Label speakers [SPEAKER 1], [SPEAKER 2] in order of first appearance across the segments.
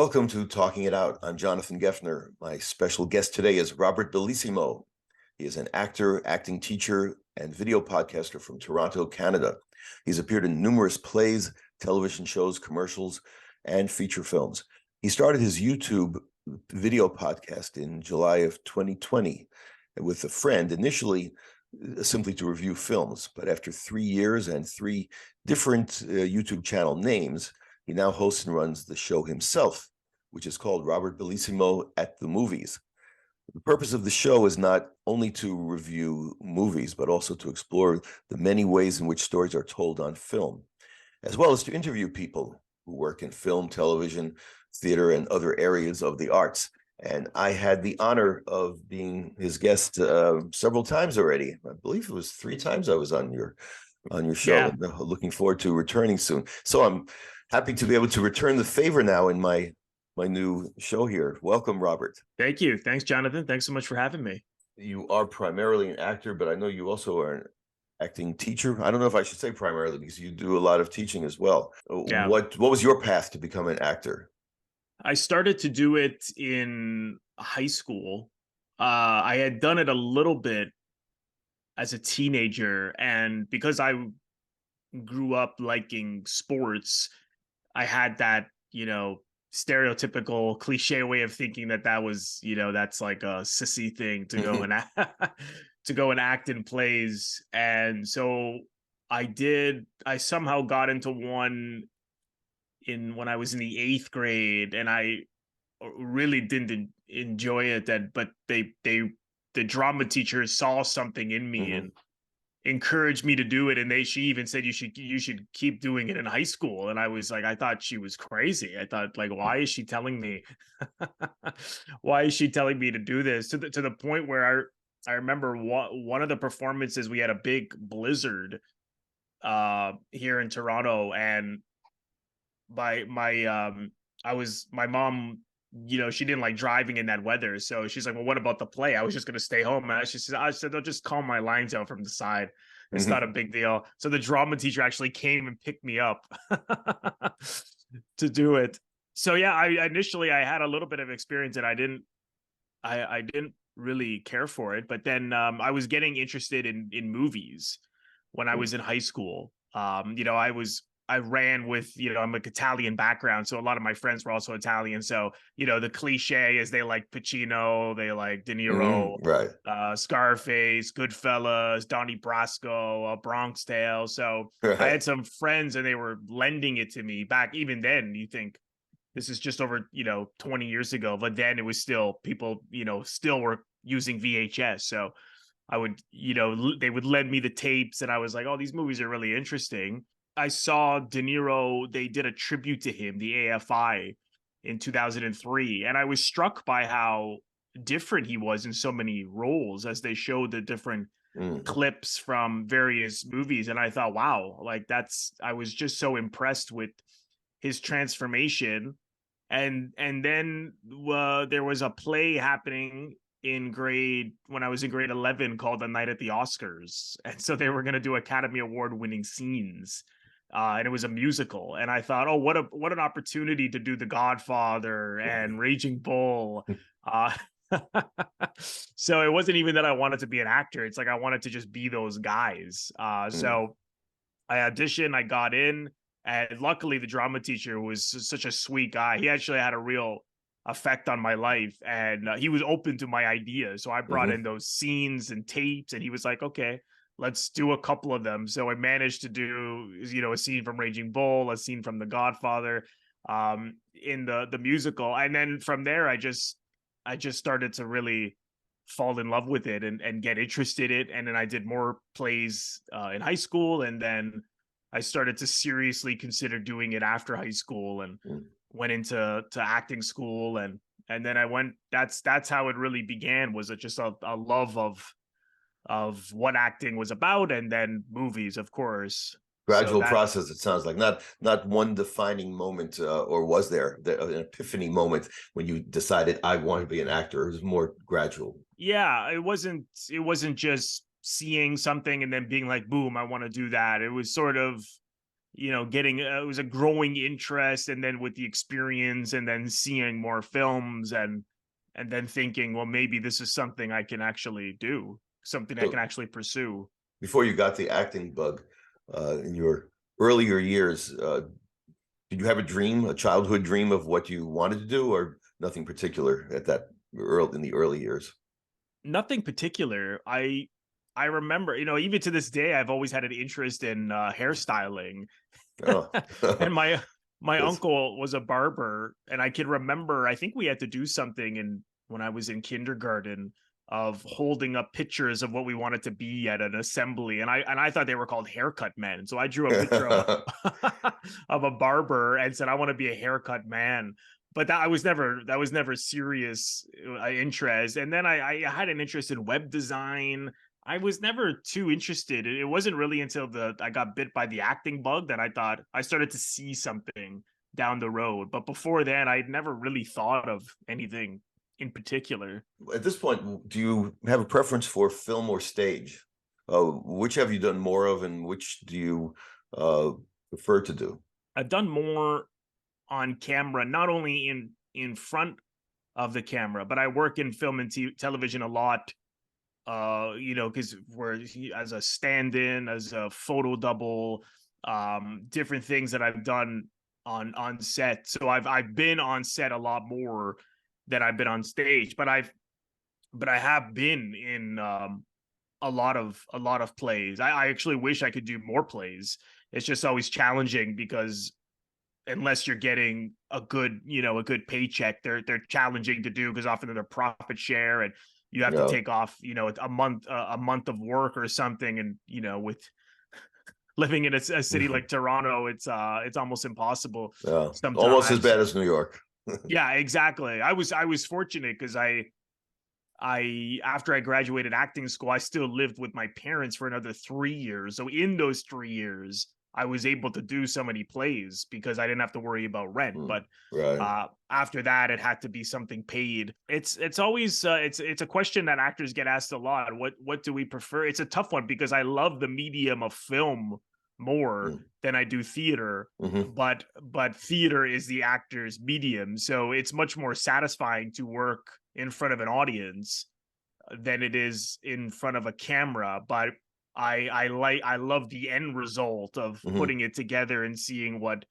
[SPEAKER 1] Welcome to Talking It Out. I'm Jonathan Geffner. My special guest today is Robert Bellissimo. He is an actor, acting teacher, and video podcaster from Toronto, Canada. He's appeared in numerous plays, television shows, commercials, and feature films. He started his YouTube video podcast in July of 2020 with a friend, initially simply to review films. But after 3 years and 3 different YouTube channel names, he now hosts and runs the show himself, which is called Robert Bellissimo at the Movies. The purpose of the show is not only to review movies, but also to explore the many ways in which stories are told on film, as well as to interview people who work in film, television, theater, and other areas of the arts. And I had the honor of being his guest several times already. I believe it was 3 times I was on your show.
[SPEAKER 2] Yeah.
[SPEAKER 1] And looking forward to returning soon. So I'm happy to be able to return the favor now in my new show here. Welcome, Robert.
[SPEAKER 2] Thank you. Thanks, Jonathan. Thanks so much for having me.
[SPEAKER 1] You are primarily an actor, but I know you also are an acting teacher. I don't know if I should say primarily because you do a lot of teaching as well.
[SPEAKER 2] Yeah.
[SPEAKER 1] What was your path to become an actor?
[SPEAKER 2] I started to do it in high school. I had done it a little bit as a teenager, and because I grew up liking sports, I had that, stereotypical cliche way of thinking that was, that's like a sissy thing to go and to go and act in plays. And so I somehow got into one when I was in the 8th grade, and I really didn't enjoy it. But the drama teacher saw something in me and encouraged me to do it, and she even said you should keep doing it in high school. And I was like, I thought she was crazy. I thought, like, why is she telling me to do this? To the point where I remember one of the performances, we had a big blizzard here in Toronto, and my mom, she didn't like driving in that weather. So she's like, well, what about the play? I was just going to stay home. And I said, they'll just call my lines out from the side. It's not a big deal. So the drama teacher actually came and picked me up to do it. So yeah, I initially had a little bit of experience, and I didn't really care for it. But then I was getting interested in movies when I was in high school. I ran with, I'm an Italian background, so a lot of my friends were also Italian. So, the cliche is they like Pacino, they like De Niro,
[SPEAKER 1] right?
[SPEAKER 2] Scarface, Goodfellas, Donnie Brasco, Bronx Tale. So
[SPEAKER 1] Right.
[SPEAKER 2] I had some friends, and they were lending it to me back. Even then, you think this is just over, 20 years ago, but then it was still people, still were using VHS. So I would, they would lend me the tapes, and I was like, oh, these movies are really interesting. I saw De Niro, they did a tribute to him, the AFI, in 2003. And I was struck by how different he was in so many roles as they showed the different clips from various movies. And I thought, wow, like I was just so impressed with his transformation. And then there was a play happening when I was in grade 11 called The Night at the Oscars. And so they were going to do Academy Award winning scenes. And it was a musical, and I thought, oh, what an opportunity to do The Godfather and Raging Bull. So it wasn't even that I wanted to be an actor. It's like I wanted to just be those guys. So I auditioned, I got in, and luckily the drama teacher was such a sweet guy. He actually had a real effect on my life, and he was open to my ideas. So I brought in those scenes and tapes, and he was like, okay, let's do a couple of them. So I managed to do, a scene from Raging Bull, a scene from The Godfather, in the musical. And then from there, I just started to really fall in love with it and get interested in it. And then I did more plays in high school. And then I started to seriously consider doing it after high school, and went into acting school. And then I went, that's how it really began, was it just a love of what acting was about, and then movies, of course.
[SPEAKER 1] Gradual process, it sounds like. Not one defining moment, or was there an epiphany moment when you decided I want to be an actor? It was more gradual.
[SPEAKER 2] Yeah, it wasn't just seeing something and then being like, boom, I want to do that. It was sort of, getting it was a growing interest, and then with the experience, and then seeing more films, and then thinking, well, maybe this is something I can actually do, something I can
[SPEAKER 1] So
[SPEAKER 2] actually pursue.
[SPEAKER 1] before you got the acting bug, in your earlier years, did you have a dream, a childhood dream of what you wanted to do, or nothing particular at that early in the early years?
[SPEAKER 2] Nothing particular. I remember, even to this day, I've always had an interest in hairstyling.
[SPEAKER 1] Oh,
[SPEAKER 2] And my
[SPEAKER 1] yes.
[SPEAKER 2] uncle was a barber, and I can remember, I think we had to do something in when I was in kindergarten, of holding up pictures of what we wanted to be at an assembly, and I thought they were called haircut men. So I drew a picture of of a barber and said I want to be a haircut man. But that was never serious interest. And then I had an interest in web design. I was never too interested. It wasn't really until I got bit by the acting bug that I thought I started to see something down the road. But before then, I'd never really thought of anything in particular.
[SPEAKER 1] At this point, do you have a preference for film or stage? Which have you done more of, and which do you uh, prefer to do?
[SPEAKER 2] I've done more on camera, not only in front of the camera, but I work in film and television a lot. Because we're as a stand-in, as a photo double, different things that I've done on set. So I've been on set a lot more than I've been on stage, but I have been in a lot of plays. I actually wish I could do more plays. It's just always challenging because unless you're getting a good paycheck, they're challenging to do, because often they're profit share, and you have to
[SPEAKER 1] Yeah.
[SPEAKER 2] take off a month of work or something. And with living in a city like Toronto, it's almost impossible
[SPEAKER 1] Yeah, almost as
[SPEAKER 2] sometimes.
[SPEAKER 1] bad as New York.
[SPEAKER 2] Yeah, exactly. I was fortunate because I after I graduated acting school, I still lived with my parents for another 3 years. So in those 3 years, I was able to do so many plays because I didn't have to worry about rent.
[SPEAKER 1] Mm,
[SPEAKER 2] But
[SPEAKER 1] right.
[SPEAKER 2] after that, it had to be something paid. It's always it's a question that actors get asked a lot. What do we prefer? It's a tough one because I love the medium of film more
[SPEAKER 1] Mm,
[SPEAKER 2] than I do theater.
[SPEAKER 1] hmm.
[SPEAKER 2] But theater is the actor's medium, so it's much more satisfying to work in front of an audience than it is in front of a camera. But I love the end result of
[SPEAKER 1] Hmm.
[SPEAKER 2] putting it together and seeing what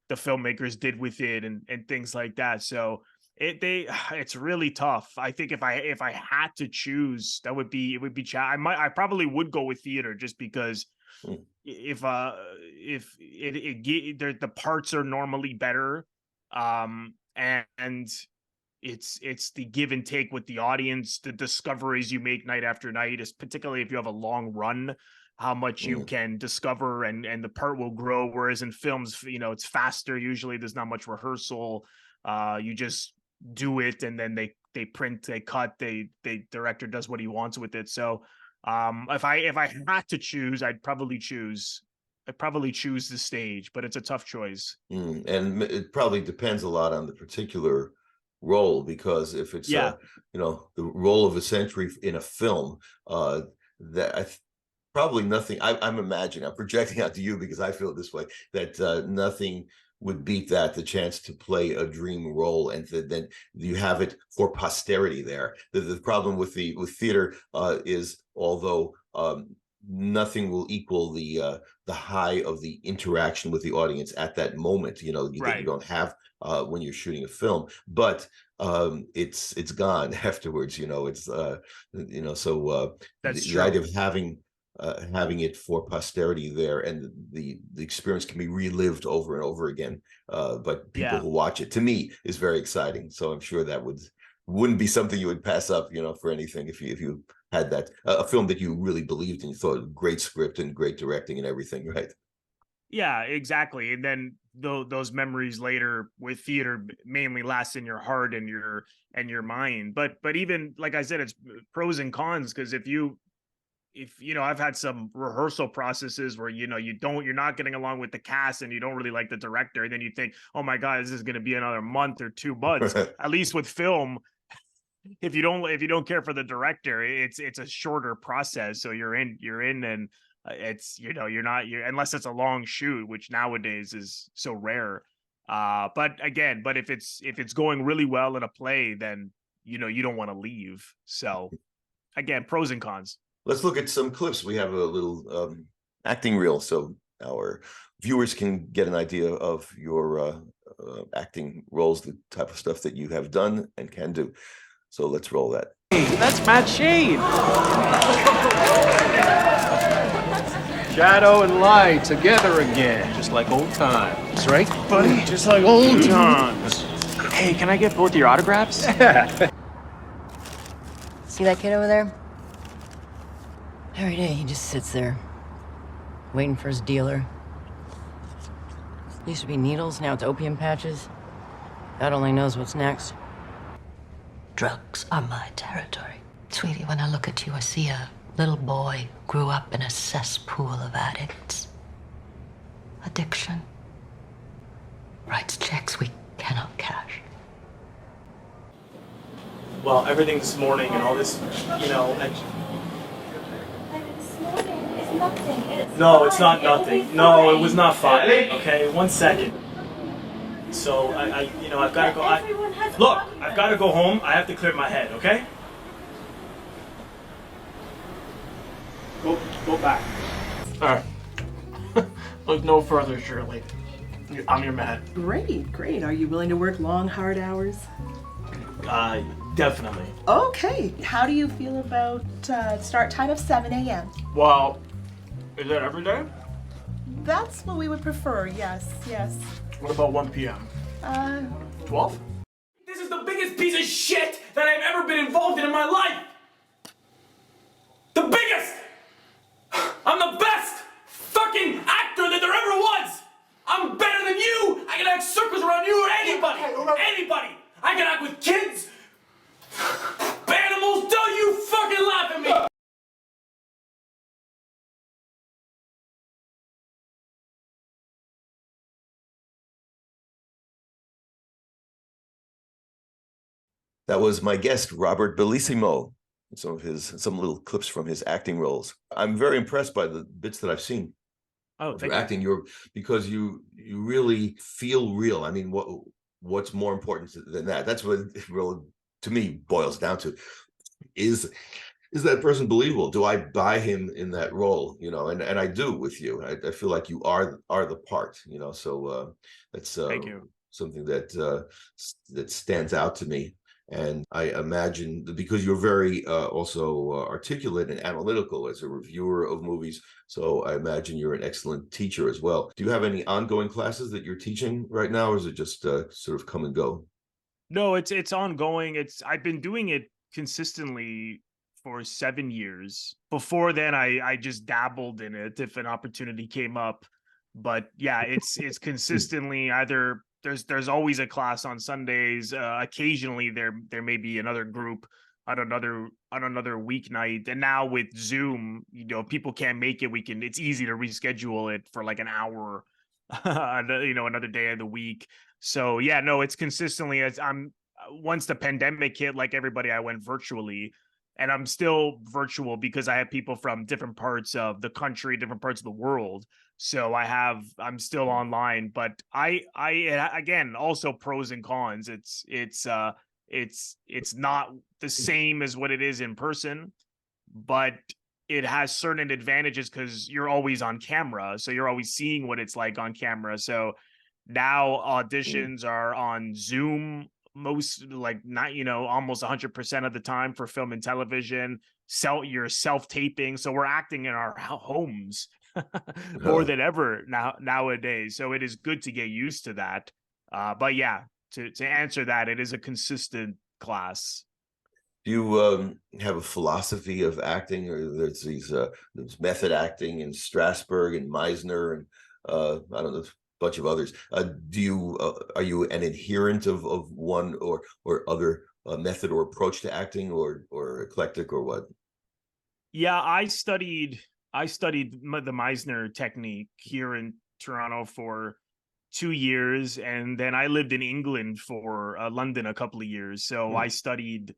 [SPEAKER 2] the filmmakers did with it, and things like that. So it's really tough. I think if I had to choose, that would be it would be I probably would go with theater, just because
[SPEAKER 1] Mm,
[SPEAKER 2] if the parts are normally better, and it's the give and take with the audience, the discoveries you make night after night, is particularly if you have a long run, how much you
[SPEAKER 1] mm.
[SPEAKER 2] can discover, and the part will grow. Whereas in films, it's faster. Usually there's not much rehearsal. You just do it, and then they print, they cut, they director does what he wants with it. So if I had to choose, I'd probably choose the stage, but it's a tough choice.
[SPEAKER 1] And it probably depends a lot on the particular role, because if it's
[SPEAKER 2] Yeah,
[SPEAKER 1] the role of a century in a film, that probably nothing. I'm imagining, I'm projecting out to you because I feel this way, that nothing would beat that, the chance to play a dream role, and then you have it for posterity there. The problem with theater is, although nothing will equal the high of the interaction with the audience at that moment, that you
[SPEAKER 2] right.
[SPEAKER 1] don't have when you're shooting a film, but it's gone afterwards. So
[SPEAKER 2] That's
[SPEAKER 1] the idea
[SPEAKER 2] true.
[SPEAKER 1] of having it for posterity there, and the experience can be relived over and over again by people
[SPEAKER 2] Yeah.
[SPEAKER 1] who watch it, to me, is very exciting. So I'm sure that wouldn't be something you would pass up, for anything, if you had that a film that you really believed in, you thought great script and great directing and everything, right?
[SPEAKER 2] Yeah, exactly. And then those memories later with theater mainly last in your heart and your mind. But even like I said, it's pros and cons, because if I've had some rehearsal processes where you're not getting along with the cast, and you don't really like the director, and then you think, oh my god, this is going to be another month or 2 months. At least with film, if you don't care for the director, it's a shorter process. So you're in, and It's, you're unless it's a long shoot, which nowadays is so rare. But if it's going really well in a play, then you don't want to leave. So again, pros and cons.
[SPEAKER 1] Let's look at some clips. We have a little acting reel, so our viewers can get an idea of your acting roles, the type of stuff that you have done and can do. So let's roll that.
[SPEAKER 3] Hey, that's Matt Shade. Shadow and light together again, just like old times, right, buddy?
[SPEAKER 2] Just like old times.
[SPEAKER 3] Hey, can I get both of your autographs?
[SPEAKER 4] See that kid over there? Every day he just sits there, waiting for his dealer. Used to be needles, now it's opium patches. God only knows what's next.
[SPEAKER 5] Drugs are my territory. Sweetie, when I look at you, I see a little boy who grew up in a cesspool of addicts. Addiction. Writes checks we cannot cash.
[SPEAKER 2] Well, everything this morning and all this, No, it's not nothing. No, it was not fine. Okay, 1 second. So I've got to go. I've got to go home. I have to clear my head. Okay. Go back. All right. Look no further, Shirley. I'm your man.
[SPEAKER 6] Great. Are you willing to work long, hard hours?
[SPEAKER 2] Definitely.
[SPEAKER 6] Okay. How do you feel about start time of 7 a.m.?
[SPEAKER 2] Well, is that every day?
[SPEAKER 6] That's what we would prefer, yes.
[SPEAKER 2] What about 1 p.m.? 12? This is the biggest piece of shit that I've ever been involved in my life! The biggest! I'm the best fucking actor that there ever was! I'm better than you! I can act circles around you or anybody! Anybody! I can act with kids! Animals, don't you fucking laugh at me!
[SPEAKER 1] That was my guest, Robert Bellissimo. Some little clips from his acting roles. I'm very impressed by the bits that I've seen.
[SPEAKER 2] Oh,
[SPEAKER 1] Your acting, because you really feel real. I mean, what's more important than that? That's what it really, to me, boils down to. Is that person believable? Do I buy him in that role? And I do with you. I feel like you are the part. So that's
[SPEAKER 2] Thank you.
[SPEAKER 1] something that stands out to me. And I imagine because you're very also articulate and analytical as a reviewer of movies, so I imagine you're an excellent teacher as well. Do you have any ongoing classes that you're teaching right now, or is it just sort of come and go?
[SPEAKER 2] No, it's ongoing. I've been doing it consistently for 7 years. Before then, I just dabbled in it if an opportunity came up. But yeah, it's consistently either. There's always a class on Sundays. Occasionally there may be another group on another weeknight. And now with Zoom, people can't make it. It's easy to reschedule it for like an hour, another day of the week. So yeah, no, it's consistently once the pandemic hit, like everybody, I went virtually. And I'm still virtual because I have people from different parts of the country, different parts of the world. So I'm still online, but I again, also pros and cons. It's not the same as what it is in person, but it has certain advantages because you're always on camera. So you're always seeing what it's like on camera. So now auditions are on Zoom almost 100% of the time for film and television. You're self-taping, so we're acting in our homes more than ever nowadays. So it is good to get used to that. But yeah, to answer that, it is a consistent class.
[SPEAKER 1] Do you have a philosophy of acting, or there's there's method acting in Strasberg and Meisner and I don't know, bunch of others. Are you an adherent of one or other method or approach to acting, or eclectic, or what?
[SPEAKER 2] Yeah, I studied the Meisner technique here in Toronto for 2 years, and then I lived in England for London a couple of years. So I studied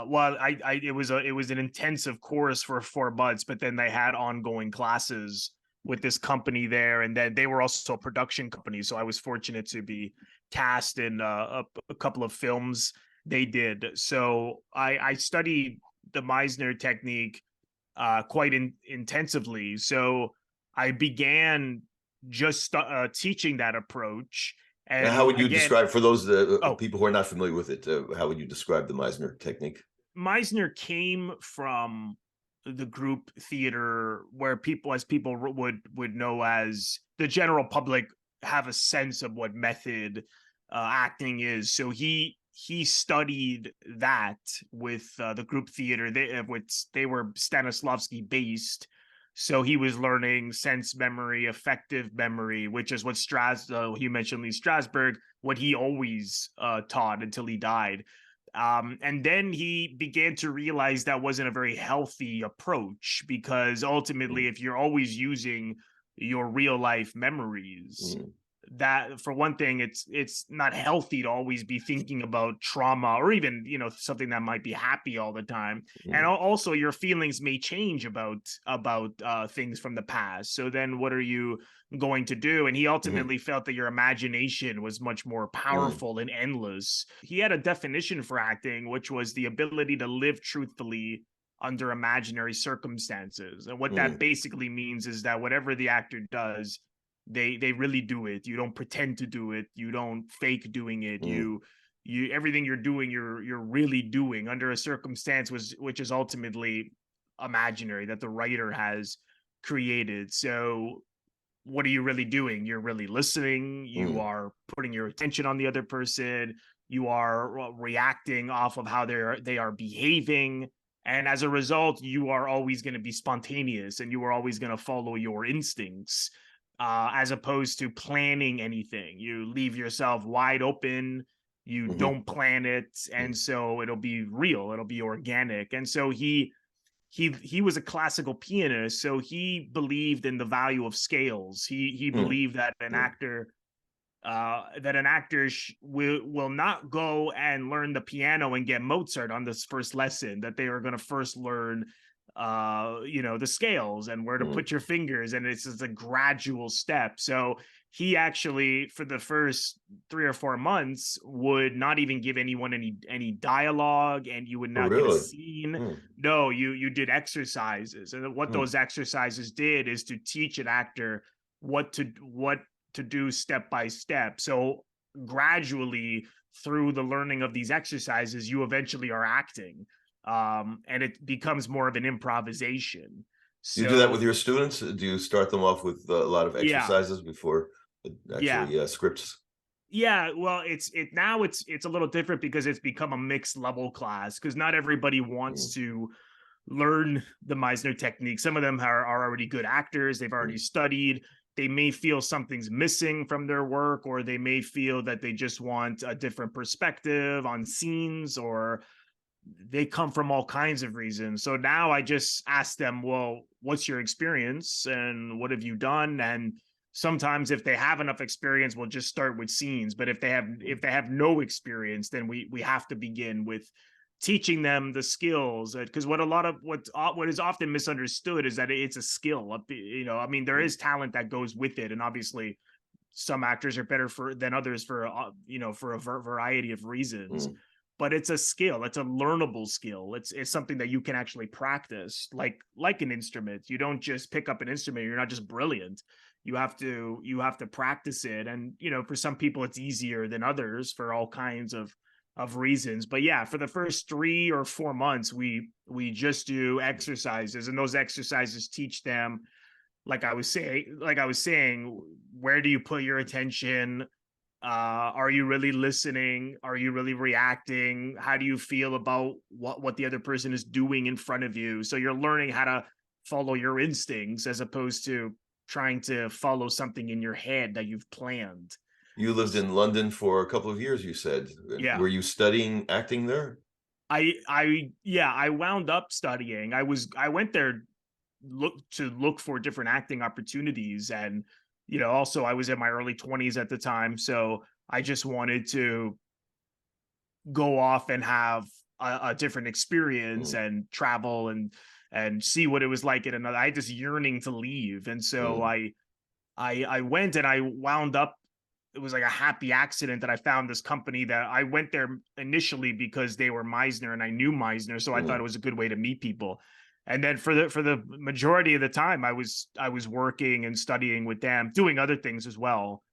[SPEAKER 2] well, it was an intensive course for 4 months, but then they had ongoing classes with this company there, and then they were also a production company. So I was fortunate to be cast in a couple of films they did. So I studied the Meisner technique quite intensively. So I began just teaching that approach. And
[SPEAKER 1] Now, how would you
[SPEAKER 2] again,
[SPEAKER 1] describe, for those people who are not familiar with it, how would you describe the Meisner technique?
[SPEAKER 2] Meisner came from the group theater, where people would know as, the general public have a sense of what method acting is. So he studied that with the group theater. They were Stanislavski based. So he was learning sense memory, affective memory, which is what you mentioned Lee Strasberg, what he always taught until he died. And then he began to realize that wasn't a very healthy approach, because ultimately, if you're always using your real life memories, that, for one thing, it's not healthy to always be thinking about trauma, or even, something that might be happy all the time. And also your feelings may change about things from the past. So then what are you going to do? And he ultimately felt that your imagination was much more powerful and endless. He had a definition for acting, which was the ability to live truthfully under imaginary circumstances. And what that basically means is that whatever the actor does, they really do it. You don't pretend to do it. You don't fake doing it. You everything you're doing, you're really doing under a circumstance which is ultimately imaginary, that the writer has created. So what are you really doing? You're really listening. You are putting your attention on the other person. You are reacting off of how they are behaving. And as a result, you are always going to be spontaneous, and you are always going to follow your instincts, as opposed to planning anything. You leave yourself wide open. You don't plan it. And so it'll be real. It'll be organic. And so he was a classical pianist, so he believed in the value of scales. He believed that an actor will not go and learn the piano and get Mozart on this first lesson, that they are going to first learn the scales and where to put your fingers, and it's a gradual step. So he actually, for the first 3 or 4 months, would not even give anyone any dialogue, and you would not get a scene. No, you did exercises, and what those exercises did is to teach an actor what to do step by step. So gradually, through the learning of these exercises, you eventually are acting, and it becomes more of an improvisation.
[SPEAKER 1] So, you do that with your students? Do you start them off with a lot of exercises before actually scripts?
[SPEAKER 2] Yeah, well, it's a little different, because it's become a mixed level class, because not everybody wants to learn the Meisner technique. Some of them are already good actors. They've already studied. They may feel something's missing from their work, or they may feel that they just want a different perspective on scenes, or they come from all kinds of reasons. So now I just ask them, well, what's your experience and what have you done? And sometimes if they have enough experience, we'll just start with scenes. But if they have no experience, then we have to begin with teaching them the skills, because what is often misunderstood is that it's a skill. There is talent that goes with it, and obviously some actors are better than others for a variety of reasons. But it's a skill. It's a learnable skill. It's something that you can actually practice, like an instrument. You don't just pick up an instrument. You're not just brilliant. You have to practice it. And for some people it's easier than others for all kinds of reasons. But yeah, for the first 3 or 4 months, we just do exercises, and those exercises teach them, like I was saying, where do you put your attention? Are you really listening? Are you really reacting? How do you feel about what the other person is doing in front of you? So you're learning how to follow your instincts, as opposed to trying to follow something in your head that you've planned.
[SPEAKER 1] You lived in London for a couple of years, you said.
[SPEAKER 2] Yeah.
[SPEAKER 1] Were you studying acting there?
[SPEAKER 2] I wound up studying. I went there to look for different acting opportunities, and also I was in my early 20s at the time, so I just wanted to go off and have a different experience and travel and see what it was like in another. I had this yearning to leave, and so I went, and I wound up. It was like a happy accident that I found this company that I went there initially because they were Meisner and I knew Meisner, so I thought it was a good way to meet people. And then for the majority of the time, I was working and studying with them, doing other things as well.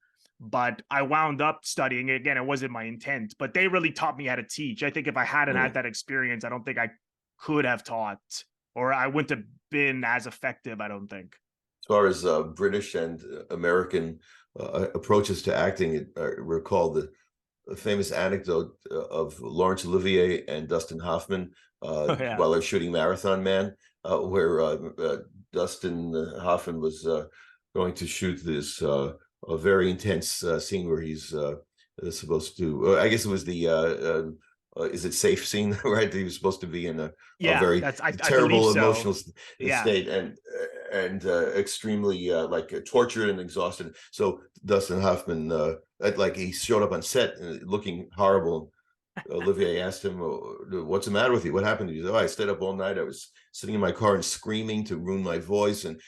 [SPEAKER 2] But I wound up studying. Again, it wasn't my intent, but they really taught me how to teach. I think if I hadn't had that experience, I don't think I could have taught, or I wouldn't have been as effective, I don't think.
[SPEAKER 1] As far as British and American approaches to acting, I recall the famous anecdote of Laurence Olivier and Dustin Hoffman while they're shooting Marathon Man, where Dustin Hoffman was going to shoot this a very intense scene where he's supposed to. I guess it was the. Is it safe scene, right? He was supposed to be in a very terrible emotional state and extremely tortured and exhausted. So Dustin Hoffman, he showed up on set looking horrible. Olivier asked him, "What's the matter with you? What happened?" He said, "Oh, I stayed up all night. I was sitting in my car and screaming to ruin my voice and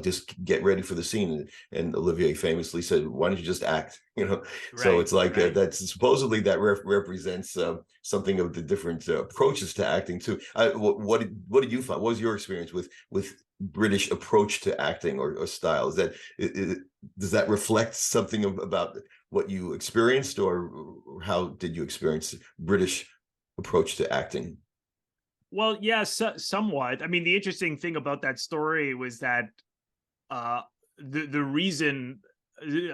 [SPEAKER 1] just get ready for the scene." And Olivier famously said, "Why don't you just act?" So it's like that's supposedly that represents something of the different approaches to acting too. What did you find? What was your experience with British approach to acting or style? Does that reflect something about what you experienced, or how did you experience British approach to acting?
[SPEAKER 2] Well, yeah, somewhat. I mean, the interesting thing about that story was that the reason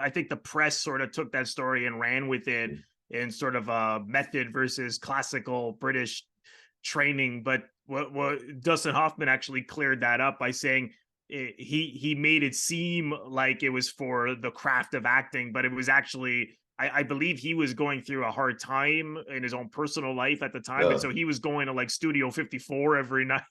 [SPEAKER 2] I think the press sort of took that story and ran with it in sort of a method versus classical British training. But what Dustin Hoffman actually cleared that up by saying he made it seem like it was for the craft of acting, but it was actually, I believe he was going through a hard time in his own personal life at the time, and so he was going to like Studio 54 every night,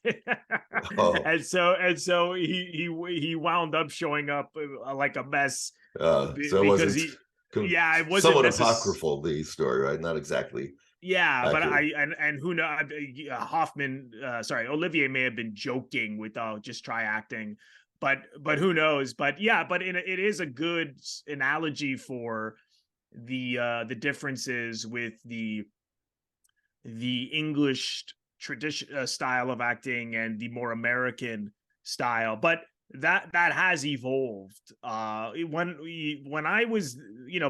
[SPEAKER 2] and so he wound up showing up like a mess.
[SPEAKER 1] So it wasn't.
[SPEAKER 2] It wasn't
[SPEAKER 1] somewhat apocryphal, the story, right? Not exactly.
[SPEAKER 2] Yeah,
[SPEAKER 1] accurate.
[SPEAKER 2] But who knows? Hoffman, Olivier may have been joking with just try acting, but who knows? But yeah, but it is a good analogy for the differences with the English tradition style of acting and the more American style. But that has evolved. When I was,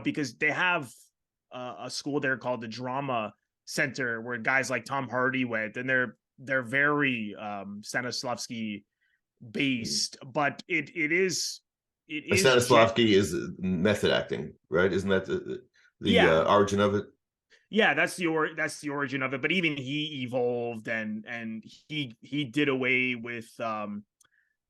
[SPEAKER 2] because they have a school there called the Drama Center where guys like Tom Hardy went, and they're very Stanislavski based, but it is
[SPEAKER 1] Stanislavski is method acting, right? Isn't that the origin of it?
[SPEAKER 2] Yeah, that's the origin of it. But even he evolved and he did away with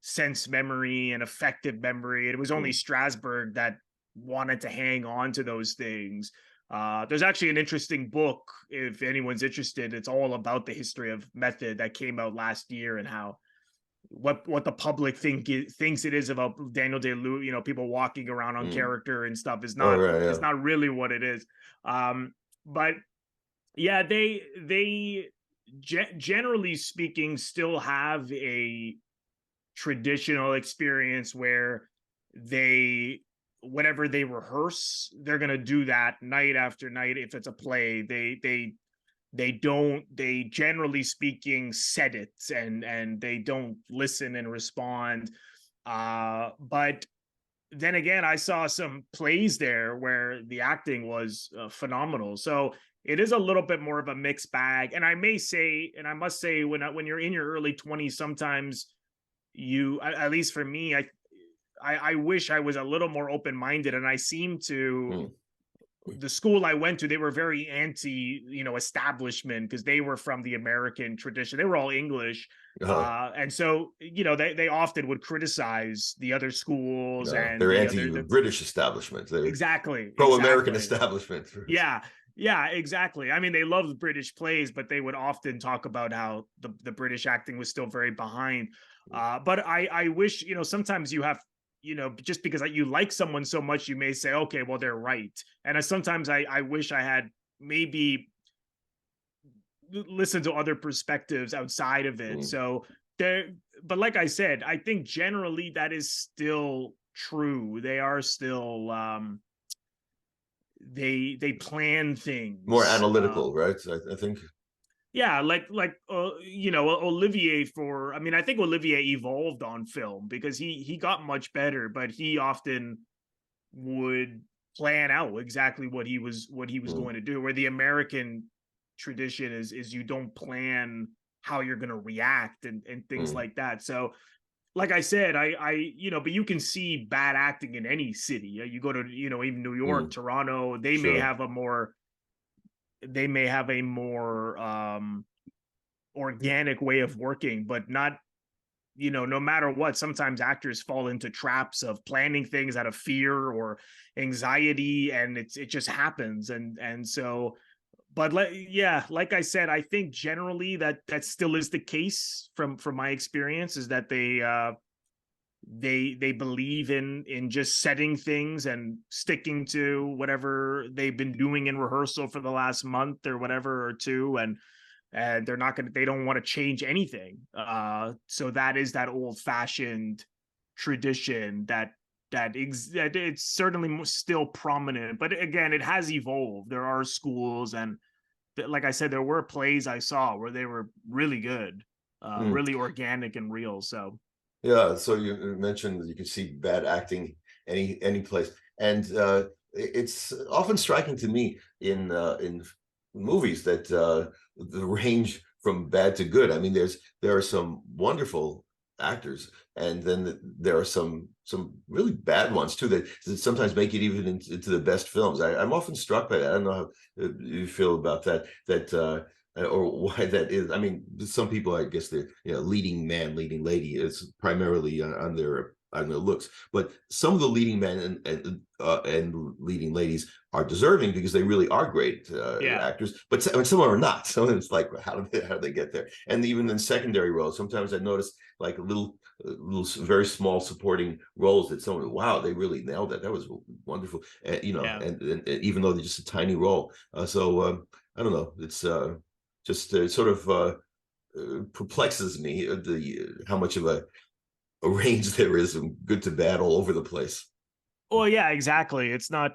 [SPEAKER 2] sense memory and effective memory. It was only Strasberg that wanted to hang on to those things. There's actually an interesting book, if anyone's interested. It's all about the history of method that came out last year and how what the public thinks it is about Daniel Day-Lewis, people walking around on character and stuff is not it's not really what it is. But yeah, they generally speaking still have a traditional experience where whatever they rehearse, they're going to do that night after night. If it's a play, they generally speaking set it and they don't listen and respond. But then again, I saw some plays there where the acting was phenomenal. So it is a little bit more of a mixed bag. And I must say, when you're in your early 20s, sometimes at least for me, I wish I was a little more open-minded, and I seem to the school I went to, they were very anti, establishment, because they were from the American tradition. They were all English. And so, they often would criticize the other schools and
[SPEAKER 1] they're anti-British establishment. They're
[SPEAKER 2] exactly
[SPEAKER 1] pro-American establishment.
[SPEAKER 2] Yeah, exactly. I mean, they loved British plays, but they would often talk about how the British acting was still very behind. But I wish, sometimes you have, just because you like someone so much, you may say, okay, well, they're right. And sometimes I wish I had maybe, listen to other perspectives outside of it.
[SPEAKER 1] Mm.
[SPEAKER 2] So there, but like I said, I think generally that is still true. They are still they plan things
[SPEAKER 1] More analytical, right? I think.
[SPEAKER 2] yeah, like you know, Olivier I mean, I think Olivier evolved on film because he got much better, but he often would plan out exactly what he was going to do, where the American tradition is you don't plan how you're going to react and things like that. So like I said, I you know, but you can see bad acting in any city. You go to, you know, even New York, Toronto, they may have a more organic way of working, but not, you know, no matter what, sometimes actors fall into traps of planning things out of fear or anxiety, and it just happens. And so, but like I said, I think generally that still is the case from my experience, is that they believe in just setting things and sticking to whatever they've been doing in rehearsal for the last month or whatever or two, and they don't want to change anything. So that is that old-fashioned tradition that it's certainly still prominent, but again, it has evolved. There are schools, and like I said, there were plays I saw where they were really good, really organic and real. So
[SPEAKER 1] yeah, so you mentioned that you can see bad acting any place, and it's often striking to me in movies that the range from bad to good. I mean, there are some wonderful actors, and then there are some really bad ones too that sometimes make it even into the best films. I'm often struck by that. I don't know how you feel about that. Or why that is. I mean, some people, I guess, they're, you know, leading man, leading lady is primarily on their looks, but some of the leading men and leading ladies are deserving because they really are great actors. But some are not. So it's like, how do they get there? And even in secondary roles, sometimes I noticed like little very small supporting roles that someone, wow, they really nailed that. That was wonderful. You know, and even though they're just a tiny role. So I don't know. It's just sort of perplexes me how much of a range there is from good to bad all over the place.
[SPEAKER 2] well, yeah, exactly. It's not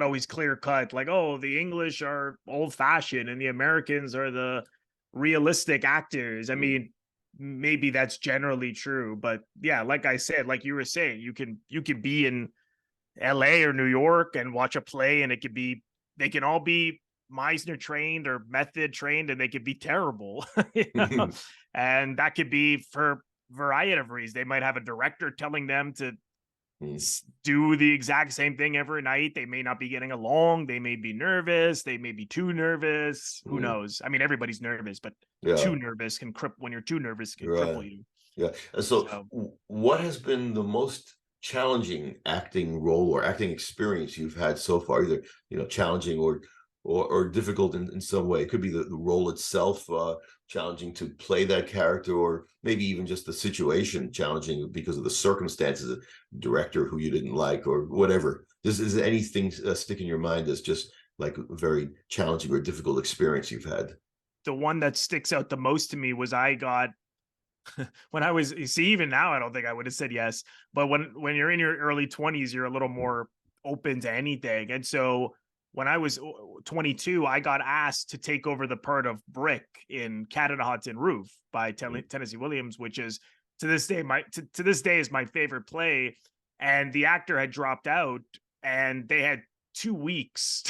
[SPEAKER 2] always clear cut, like, oh, the English are old fashioned and the Americans are the realistic actors. I mean, maybe that's generally true, but yeah, like I said, like you were saying, you can be in LA or New York and watch a play, and they can all be Meisner trained or method trained, and they could be terrible. You know? And that could be for a variety of reasons. They might have a director telling them to do the exact same thing every night. They may not be getting along. They may be nervous. They may be too nervous. Who knows? I mean, everybody's nervous, but too nervous can when you're too nervous can cripple you.
[SPEAKER 1] Yeah. So what has been the most challenging acting role or acting experience you've had so far, either, you know, challenging or difficult in some way? It could be the role itself challenging to play that character, or maybe even just the situation challenging because of the circumstances, a director who you didn't like or whatever. Is there anything stick in your mind as just like a very challenging or difficult experience you've had?
[SPEAKER 2] The one that sticks out the most to me was I got when I was, you see, even now I don't think I would have said yes, but when you're in your early 20s, you're a little more open to anything. And so when I was 22, I got asked to take over the part of Brick in Cat on a Hot Tin Roof by Tennessee Williams, which is to this day is my favorite play. And the actor had dropped out, and they had 2 weeks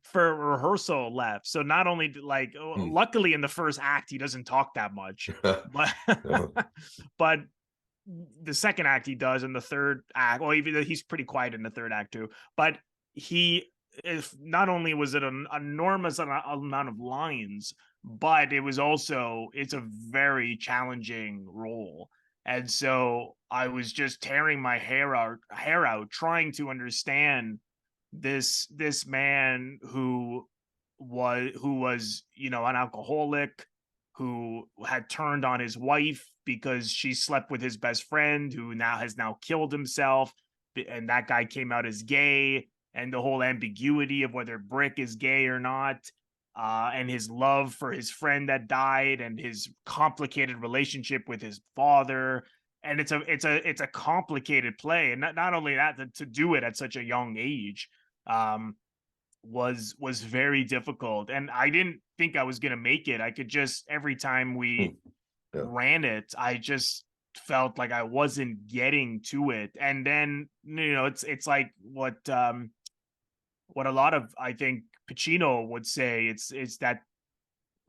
[SPEAKER 2] for rehearsal left. So not only like, luckily in the first act he doesn't talk that much, but the second act he does, and the third act, well, even he's pretty quiet in the third act too. But if not only was it an enormous amount of lines, but it's a very challenging role. And so I was just tearing my hair out trying to understand this man who was, you know, an alcoholic, who had turned on his wife because she slept with his best friend, who has killed himself, and that guy came out as gay, and the whole ambiguity of whether Brick is gay or not. and his love for his friend that died, and his complicated relationship with his father. And it's a complicated play, and not only that, to do it at such a young age was very difficult. And I didn't think I was gonna make it. I could just, every time we
[SPEAKER 1] Yeah.
[SPEAKER 2] ran it, I just felt like I wasn't getting to it. And then, it's like what a lot of, I think, Pacino would say, it's that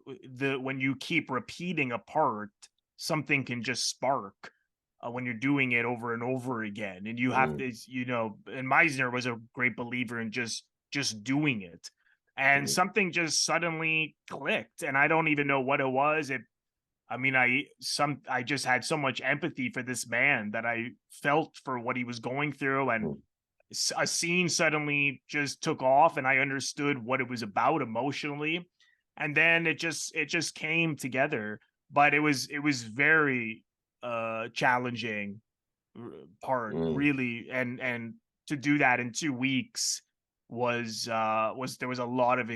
[SPEAKER 2] when you keep repeating a part, something can just spark when you're doing it over and over again. And you have to, and Meisner was a great believer in just doing it. And something just suddenly clicked, and I don't even know what it was. I just had so much empathy for this man that I felt for what he was going through, and a scene suddenly just took off, and I understood what it was about emotionally, and then it just came together. But it was very challenging part, really, and to do that in 2 weeks was there was a lot of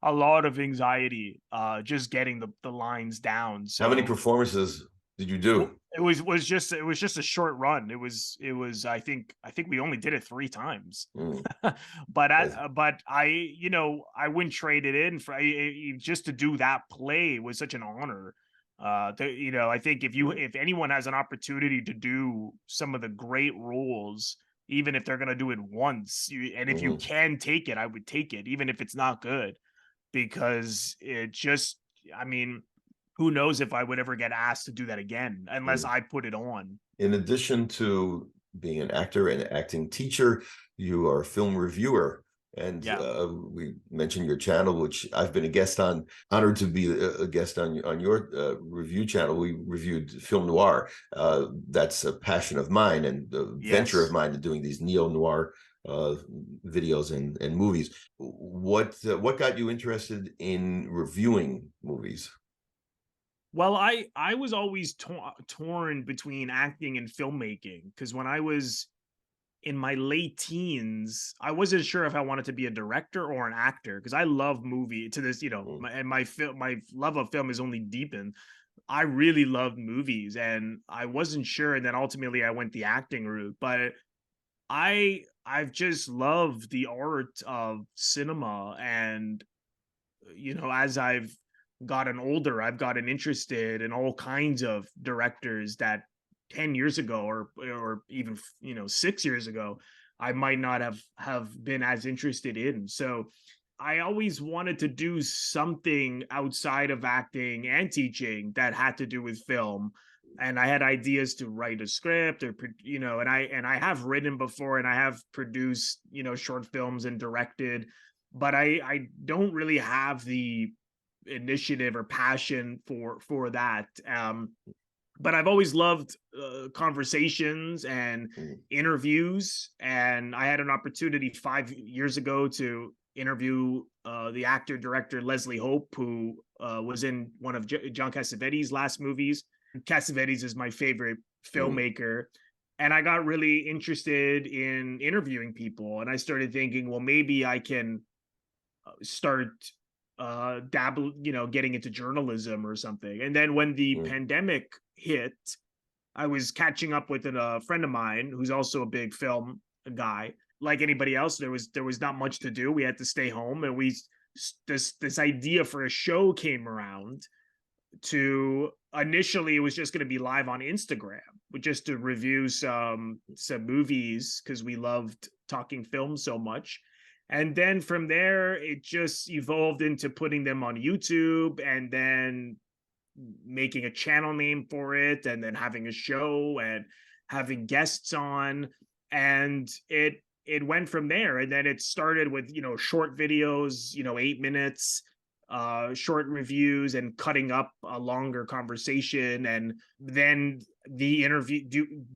[SPEAKER 2] a lot of anxiety just getting the lines down. So
[SPEAKER 1] How many performances did you do?
[SPEAKER 2] it was just a short run. It was I think we only did it 3 times. But I wouldn't trade it in for just to do that play was such an honor. I think if anyone has an opportunity to do some of the great roles, even if they're going to do it once, if you can take it, I would take it, even if it's not good, because who knows if I would ever get asked to do that again, unless I put it on. In
[SPEAKER 1] addition to being an actor and acting teacher, you are a film reviewer. And we mentioned your channel, which I've been a guest on, honored to be a guest on your review channel. We reviewed film noir. That's a passion of mine and a venture of mine, doing these neo-noir videos and movies. What got you interested in reviewing movies?
[SPEAKER 2] Well, I was always torn between acting and filmmaking, because when I was in my late teens, I wasn't sure if I wanted to be a director or an actor, because I love movie to this, my love of film is only deepened. I really loved movies, and I wasn't sure. And then ultimately I went the acting route, but I've just loved the art of cinema. And, as I've gotten older, I've gotten interested in all kinds of directors that 10 years ago or even 6 years ago I might not have been as interested in. So I always wanted to do something outside of acting and teaching that had to do with film, and I had ideas to write a script, or and I have written before, and I have produced short films and directed, but I don't really have the initiative or passion for that. But I've always loved conversations and interviews. And I had an opportunity 5 years ago to interview the actor director Leslie Hope, who was in one of John Cassavetes' last movies. Cassavetes is my favorite filmmaker. And I got really interested in interviewing people. And I started thinking, well, maybe I can start getting into journalism or something. And then when the pandemic hit, I was catching up with a friend of mine who's also a big film guy. Like anybody else, there was not much to do. We had to stay home, and this idea for a show came around. To initially, it was just going to be live on Instagram, just to review some movies, because we loved talking film so much. And then from there, it just evolved into putting them on YouTube, and then making a channel name for it, and then having a show and having guests on. And it went from there. And then it started with, short videos, 8 minutes, short reviews, and cutting up a longer conversation. And then the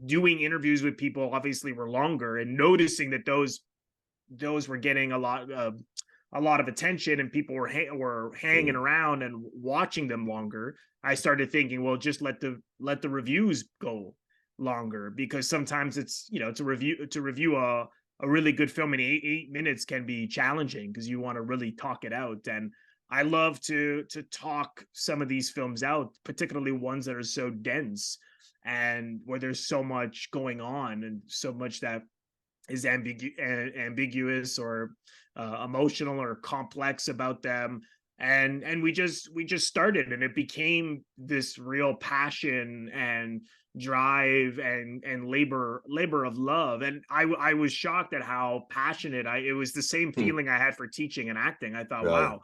[SPEAKER 2] doing interviews with people obviously were longer, and noticing that those were getting a lot of attention, and people were hanging around and watching them longer. I started thinking, well, just let the reviews go longer, because sometimes it's to review a really good film in 8 minutes can be challenging, because you want to really talk it out. And I love to talk some of these films out, particularly ones that are so dense and where there's so much going on and so much that is ambiguous or emotional or complex about them. And we just started, and it became this real passion and drive and labor of love. And I was shocked at how passionate it was. The same feeling I had for teaching and acting. I thought,
[SPEAKER 1] Right.
[SPEAKER 2] wow,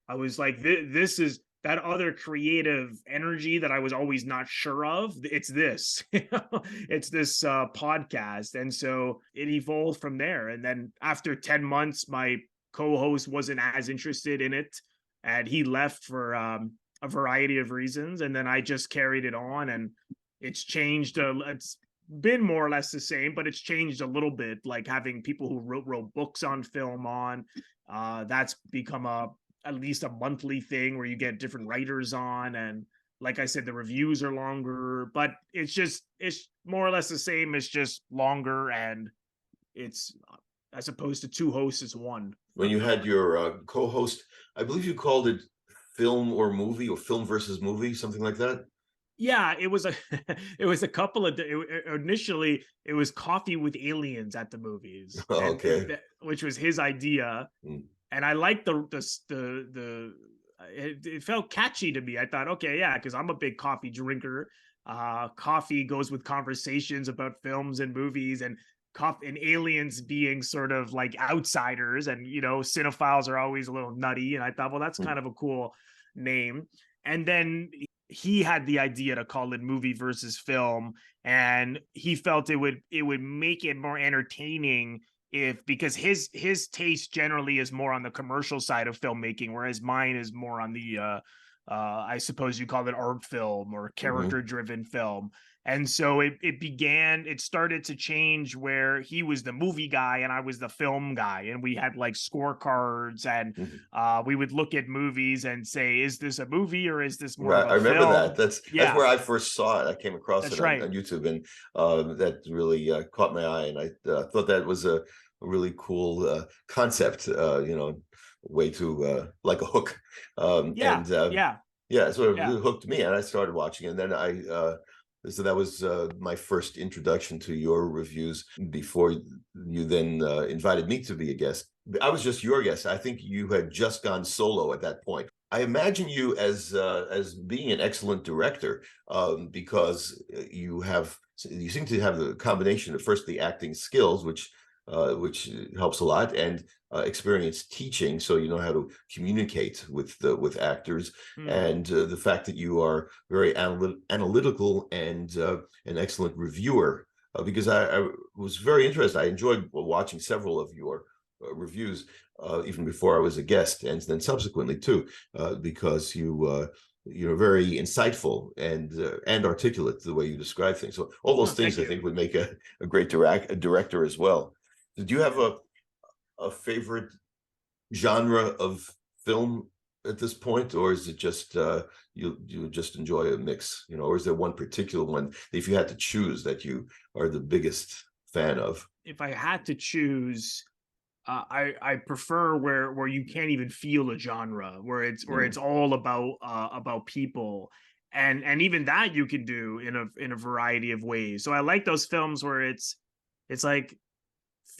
[SPEAKER 2] I was like, this is that other creative energy that I was always not sure of. It's this, it's this podcast. And so it evolved from there. And then after 10 months, my co-host wasn't as interested in it, and he left for a variety of reasons. And then I just carried it on, and it's changed. It's been more or less the same, but it's changed a little bit. Like having people who wrote books on film on, that's become at least a monthly thing where you get different writers on. And like I said, the reviews are longer, but it's more or less the same. It's just longer, and it's as opposed to two hosts, it's one.
[SPEAKER 1] When you had your co-host, I believe you called it film or movie, or film versus movie, something like that.
[SPEAKER 2] Yeah, it was a it was a couple of initially it was coffee with aliens at the movies,
[SPEAKER 1] Oh,
[SPEAKER 2] and
[SPEAKER 1] okay.
[SPEAKER 2] which was his idea.
[SPEAKER 1] Mm.
[SPEAKER 2] And I liked it felt catchy to me. I thought, okay, yeah, because I'm a big coffee drinker. Coffee goes with conversations about films and movies, and coffee and aliens being sort of like outsiders, and cinephiles are always a little nutty. And I thought, well, that's
[SPEAKER 1] Mm.
[SPEAKER 2] kind of a cool name. And then he had the idea to call it movie versus film, and he felt it would make it more entertaining because his taste generally is more on the commercial side of filmmaking, whereas mine is more on the I suppose you call it art film or character driven film. And so it started to change where he was the movie guy and I was the film guy, and we had like scorecards, and
[SPEAKER 1] Mhm.
[SPEAKER 2] we would look at movies and say, is this a movie or is this more
[SPEAKER 1] Right,
[SPEAKER 2] of
[SPEAKER 1] I
[SPEAKER 2] a
[SPEAKER 1] remember that.
[SPEAKER 2] film?
[SPEAKER 1] That's
[SPEAKER 2] Yeah,
[SPEAKER 1] where I first saw it. I came across it
[SPEAKER 2] that's
[SPEAKER 1] on,
[SPEAKER 2] right.
[SPEAKER 1] YouTube, and that really caught my eye, and I thought that was a really cool concept. Way to like a hook,
[SPEAKER 2] Yeah,
[SPEAKER 1] and
[SPEAKER 2] yeah,
[SPEAKER 1] yeah, so it
[SPEAKER 2] yeah.
[SPEAKER 1] really hooked me, and I started watching it. And then so that was my first introduction to your reviews before you then invited me to be a guest. I was just your guest. I think you had just gone solo at that point. I imagine you as being an excellent director, because you seem to have the combination of, first, the acting skills, which helps a lot, and experience teaching, so you know how to communicate with actors,
[SPEAKER 2] Mm.
[SPEAKER 1] and the fact that you are very analytical and an excellent reviewer. Because I was very interested. I enjoyed watching several of your reviews, even before I was a guest, and then subsequently too, because you're very insightful and articulate the way you describe things. So all
[SPEAKER 2] Oh,
[SPEAKER 1] those
[SPEAKER 2] thank
[SPEAKER 1] things I
[SPEAKER 2] you.
[SPEAKER 1] think would make a great director as well. Did you have a favorite genre of film at this point, or is it just you just enjoy a mix, or is there one particular one that, if you had to choose, that you are the biggest fan of?
[SPEAKER 2] If I had to choose, I prefer where you can't even feel a genre, where it's all about people, and even that you can do in a variety of ways. So I like those films where it's like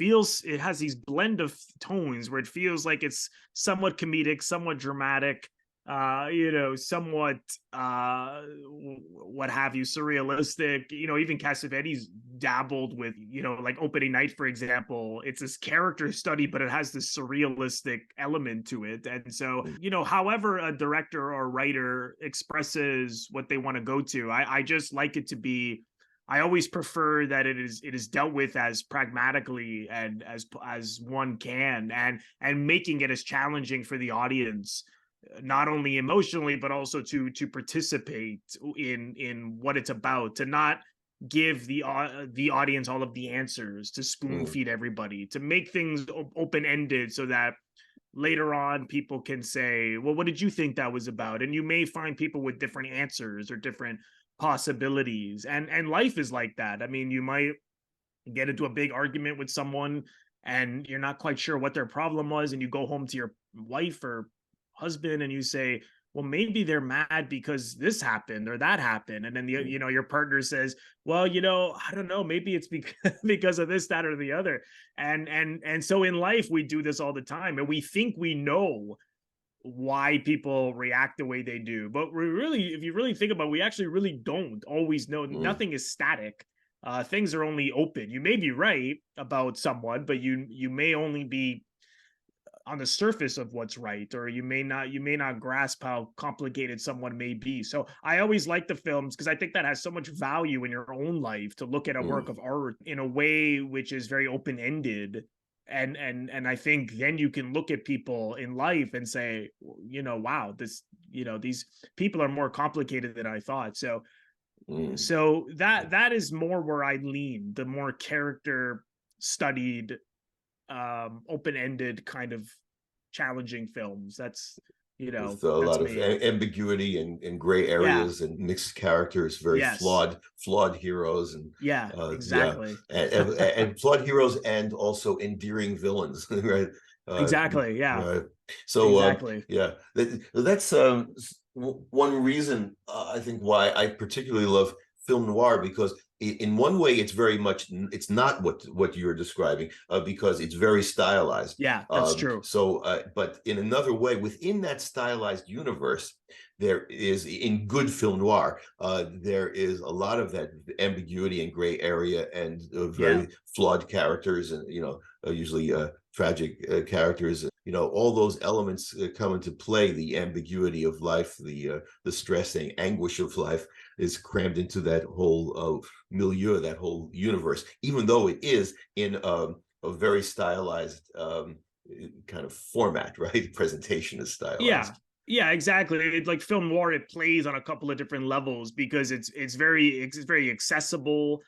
[SPEAKER 2] it has these blend of tones where it feels like it's somewhat comedic, somewhat dramatic, somewhat what have you, surrealistic. Even Cassavetes dabbled with, like Opening Night, for example. It's this character study, but it has this surrealistic element to it. And so, however a director or writer expresses what they want to go to, I just like it to be. I always prefer that it is dealt with as pragmatically and as one can, and making it as challenging for the audience, not only emotionally but also to participate in what it's about, to not give the audience all of the answers, to spoon
[SPEAKER 1] Mm.
[SPEAKER 2] feed everybody, to make things open ended, so that later on people can say, well, what did you think that was about? And you may find people with different answers or different possibilities, and life is like that. I mean, you might get into a big argument with someone and you're not quite sure what their problem was, and you go home to your wife or husband and you say, well, maybe they're mad because this happened or that happened. And then, your partner says, well, I don't know, maybe it's because of this, that, or the other. And so in life, we do this all the time, and we think we know why people react the way they do. But if you really think about it, we actually really don't always know. Nothing is static. Things are only open. You may be right about someone, but you may only be on the surface of what's right, or you may not grasp how complicated someone may be. So I always like the films because I think that has so much value in your own life to look at a work of art in a way which is very open-ended. And I think then you can look at people in life and say, wow, these people are more complicated than I thought. So that is more where I lean, the more character studied, open-ended kind of challenging films. That's
[SPEAKER 1] with a
[SPEAKER 2] that's
[SPEAKER 1] lot of
[SPEAKER 2] me.
[SPEAKER 1] ambiguity and gray areas and mixed characters, very flawed heroes, and
[SPEAKER 2] exactly.
[SPEAKER 1] and flawed heroes, and also endearing villains, right?
[SPEAKER 2] Exactly.
[SPEAKER 1] Right. So
[SPEAKER 2] exactly.
[SPEAKER 1] That's one reason I think why I particularly love film noir, because in one way it's not what you're describing, because it's very stylized.
[SPEAKER 2] Yeah, that's true.
[SPEAKER 1] So but in another way, within that stylized universe, there is, in good film noir, there is a lot of that ambiguity and gray area, and very flawed characters, and usually tragic characters. All those elements come into play. The ambiguity of life, the stress and anguish of life is crammed into that whole milieu, that whole universe, even though it is in a very stylized kind of format, right? Presentation is stylized.
[SPEAKER 2] Yeah, exactly. It's like film noir, it plays on a couple of different levels because it's very accessible,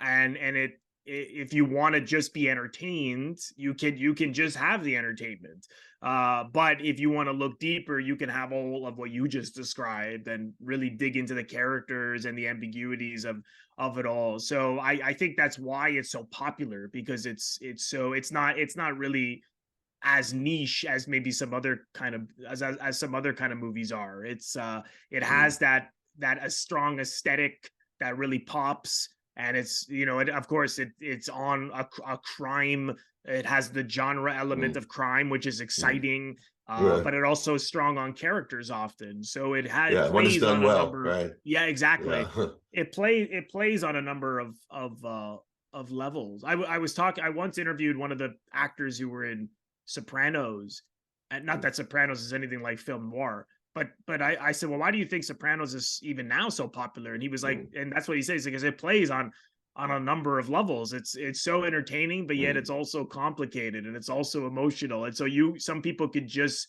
[SPEAKER 2] and if you want to just be entertained, you can just have the entertainment. But if you want to look deeper, you can have all of what you just described and really dig into the characters and the ambiguities of it all. So I think that's why it's so popular, because it's not really as niche as maybe some other kind of as some other kind of movies are. It has that a strong aesthetic that really pops. And it's, of course, it's on a crime. It has the genre element of crime, which is exciting, but it also is strong on characters often. So it
[SPEAKER 1] when it's
[SPEAKER 2] plays
[SPEAKER 1] done
[SPEAKER 2] on a
[SPEAKER 1] well,
[SPEAKER 2] number.
[SPEAKER 1] right?
[SPEAKER 2] Yeah, exactly.
[SPEAKER 1] Yeah.
[SPEAKER 2] It plays on a number of levels. I once interviewed one of the actors who were in Sopranos, and not that Sopranos is anything like film noir. But I said, well, why do you think Sopranos is even now so popular? And he was like, and that's what he says, because it plays on a number of levels. It's so entertaining, but yet it's also complicated, and it's also emotional. And so some people could just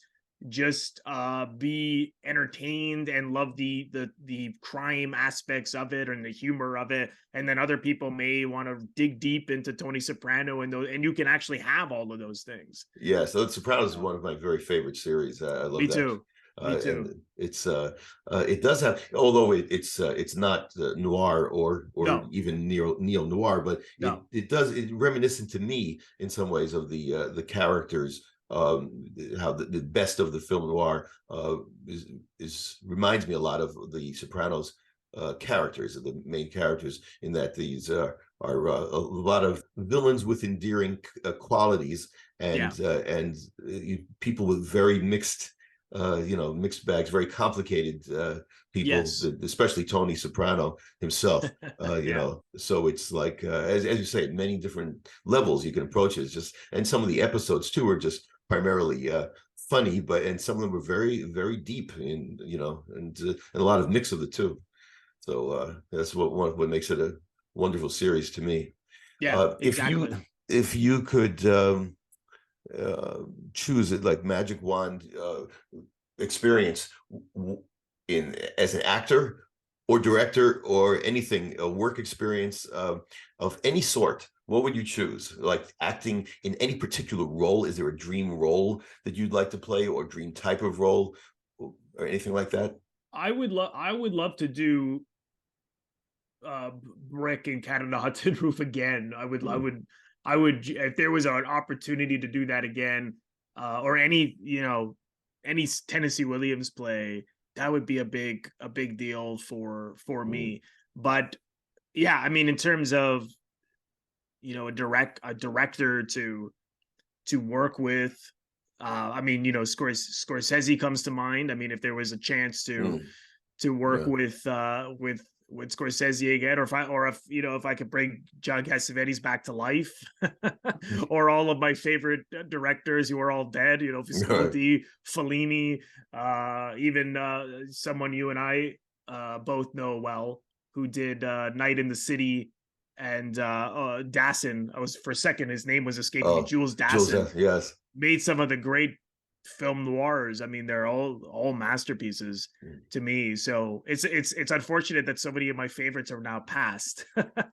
[SPEAKER 2] be entertained and love the crime aspects of it and the humor of it, and then other people may want to dig deep into Tony Soprano, and you can actually have all of those things.
[SPEAKER 1] Yeah, so Sopranos is one of my very favorite series. I love
[SPEAKER 2] Me
[SPEAKER 1] that.
[SPEAKER 2] too. Me too.
[SPEAKER 1] And it's it does have, although it's not noir or even neo noir, but it's reminiscent to me in some ways of the characters. How the best of the film noir reminds me a lot of the Sopranos characters, of the main characters, in that these are a lot of villains with endearing qualities, and people with very mixed bags, very complicated people, especially Tony Soprano himself. So it's like, as you say, many different levels you can approach it. And some of the episodes too are just primarily funny, and some of them are very, very deep and a lot of mix of the two. So that's what makes it a wonderful series to me.
[SPEAKER 2] Exactly.
[SPEAKER 1] If you could choose it, like magic wand experience as an actor or director or anything, a work experience of any sort, what would you choose? Like acting in any particular role? Is there a dream role that you'd like to play, or dream type of role, or anything like that?
[SPEAKER 2] I would love to do Brick and Cat on the Hudson Roof again. I would, if there was an opportunity to do that again, or any, any Tennessee Williams play, that would be a big deal for me. But yeah, I mean, in terms of, you know, a director to work with, I mean, you know, Scorsese comes to mind. I mean, if there was a chance to work
[SPEAKER 1] Yeah.
[SPEAKER 2] with Scorsese again, or if you know, if I could bring John Cassavetes back to life, or all of my favorite directors who are all dead, you know, Visconti, Fellini, even someone you and I both know well, who did Night in the City and Dassin. I was, for a second, his name was escaping me.
[SPEAKER 1] Oh,
[SPEAKER 2] Jules
[SPEAKER 1] Jules,
[SPEAKER 2] Dassin
[SPEAKER 1] yes.
[SPEAKER 2] made some of the great film noirs. I mean, they're all masterpieces to me. So it's unfortunate that so many of my favorites are now past.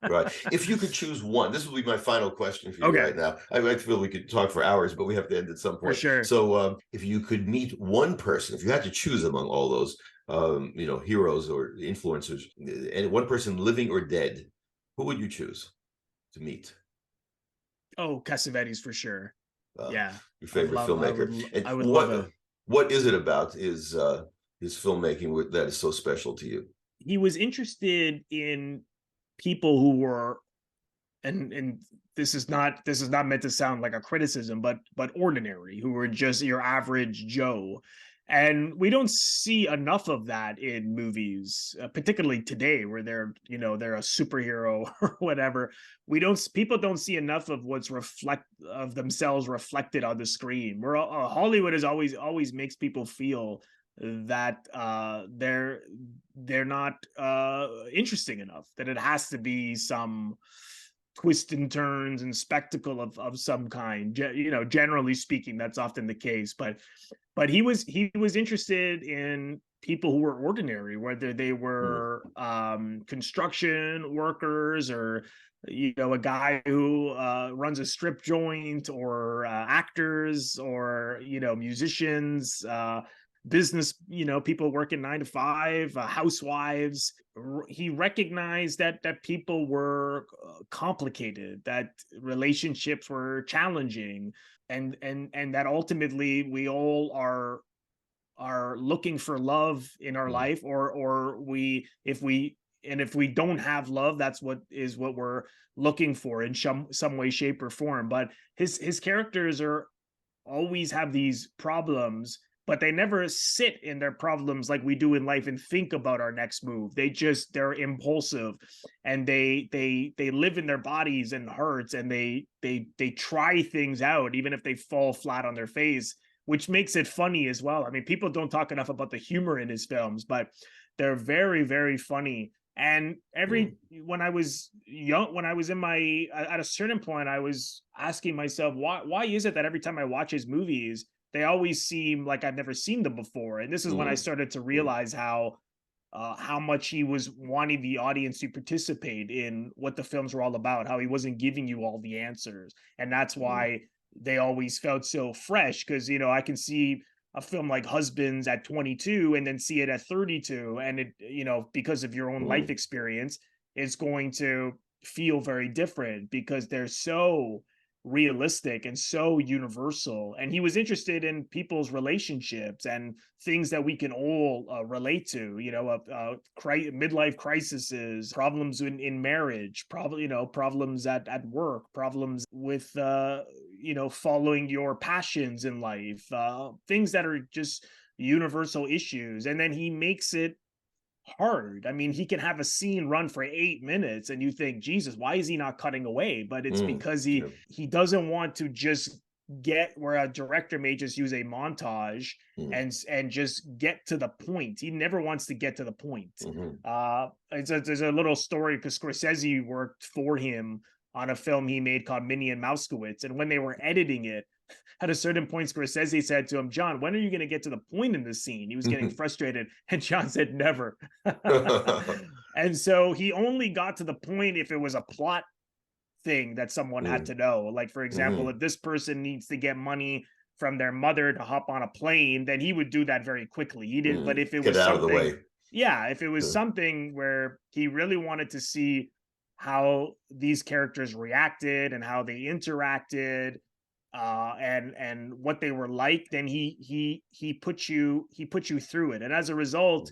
[SPEAKER 1] Right. If you could choose one, this will be my final question for you
[SPEAKER 2] Okay,
[SPEAKER 1] right now. I feel we could talk for hours, but we have to end at some
[SPEAKER 2] for
[SPEAKER 1] point.
[SPEAKER 2] sure.
[SPEAKER 1] So, if you could meet one person, if you had to choose among all those, you know, heroes or influencers, and one person living or dead, who would you choose to meet?
[SPEAKER 2] Oh, Cassavetes for sure. Yeah,
[SPEAKER 1] Your favorite filmmaker. And
[SPEAKER 2] I would love it.
[SPEAKER 1] what is it about his filmmaking that is so special to you?
[SPEAKER 2] He was interested in people who were, and this is not meant to sound like a criticism, but ordinary, who were just your average Joe. And we don't see enough of that in movies, particularly today, where they're, you know, they're a superhero or whatever. People don't see enough of what's of themselves reflected on the screen. Where Hollywood is always makes people feel that they're not interesting enough, that it has to be some twists and turns and spectacle of some kind. You know, generally speaking, that's often the case. But he was interested in people who were ordinary, whether they were construction workers, or, you know, a guy who runs a strip joint, or actors, or, you know, musicians, business, you know, people working 9 to 5, housewives. He recognized that people were complicated, that relationships were challenging, and that ultimately we all are looking for love in our life, or if we don't have love, that's what we're looking for in some way, shape, or form. But his characters always have these problems, but they never sit in their problems like we do in life and think about our next move. They're impulsive, and they live in their bodies and hearts, and they try things out even if they fall flat on their face, which makes it funny as well. I mean, people don't talk enough about the humor in his films, but they're very, very funny. And when I was young, when I was at a certain point, I was asking myself, why is it that every time I watch his movies, they always seem like I've never seen them before? And this is when I started to realize how much he was wanting the audience to participate in what the films were all about, how he wasn't giving you all the answers. And that's why they always felt so fresh, because, you know, I can see a film like Husbands at 22 and then see it at 32, and it, you know, because of your own life experience, it's going to feel very different, because they're so realistic and so universal. And he was interested in people's relationships and things that we can all relate to, you know, midlife crises, problems in marriage, problems at work, problems with you know, following your passions in life, things that are just universal issues. And then he makes it hard. I mean, he can have a scene run for 8 minutes and you think, Jesus, why is he not cutting away? But it's because he doesn't want to just get, where a director may just use a montage and just get to the point. He never wants to get to the point. There's a little story, because Scorsese worked for him on a film he made called Minnie and Mousekewitz, and when they were editing it, at a certain point, Scorsese said to him, John, when are you going to get to the point in the scene? He was getting frustrated, and John said, never. And so he only got to the point if it was a plot thing that someone had to know. Like, for example, if this person needs to get money from their mother to hop on a plane, then he would do that very quickly. He didn't, but if it was
[SPEAKER 1] out of the way.
[SPEAKER 2] Yeah, if it was something where he really wanted to see how these characters reacted and how they interacted, and what they were like, then he put you through it, and as a result,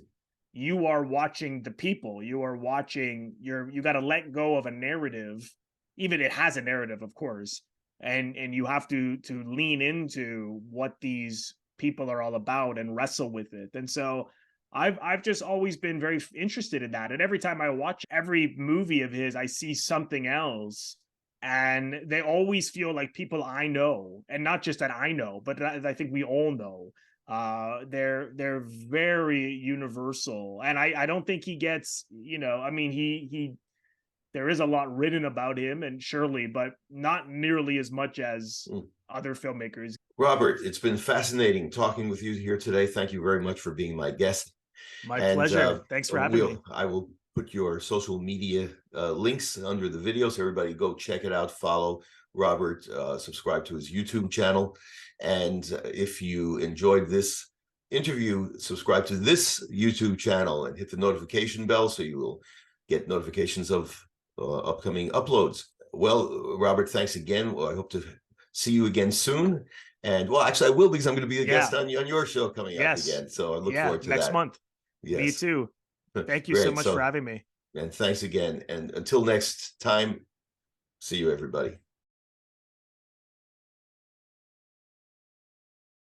[SPEAKER 2] you are watching the people. You are watching you got to let go of a narrative, even it has a narrative, of course, and you have to lean into what these people are all about and wrestle with it. And so I've just always been very interested in that. And every time I watch every movie of his, I see something else. And they always feel like people I know, and not just that I know, but that I think we all know. They're very universal. And I don't think he gets, I mean, he there is a lot written about him, and surely, but not nearly as much as other filmmakers.
[SPEAKER 1] Robert, it's been fascinating talking with you here today. Thank you very much for being my guest.
[SPEAKER 2] My pleasure. Thanks for having me.
[SPEAKER 1] I will put your social media links under the video, so everybody go check it out, follow Robert, subscribe to his YouTube channel. And if you enjoyed this interview, subscribe to this YouTube channel and hit the notification bell so you will get notifications of upcoming uploads. Well, Robert, thanks again. Well, I hope to see you again soon. And well, actually I will, because I'm going to be a guest on your show coming up again. So I look forward to
[SPEAKER 2] next
[SPEAKER 1] that.
[SPEAKER 2] month.
[SPEAKER 1] Yes.
[SPEAKER 2] Me too. Thank you so much for having me.
[SPEAKER 1] And thanks again. And until next time, see you, everybody.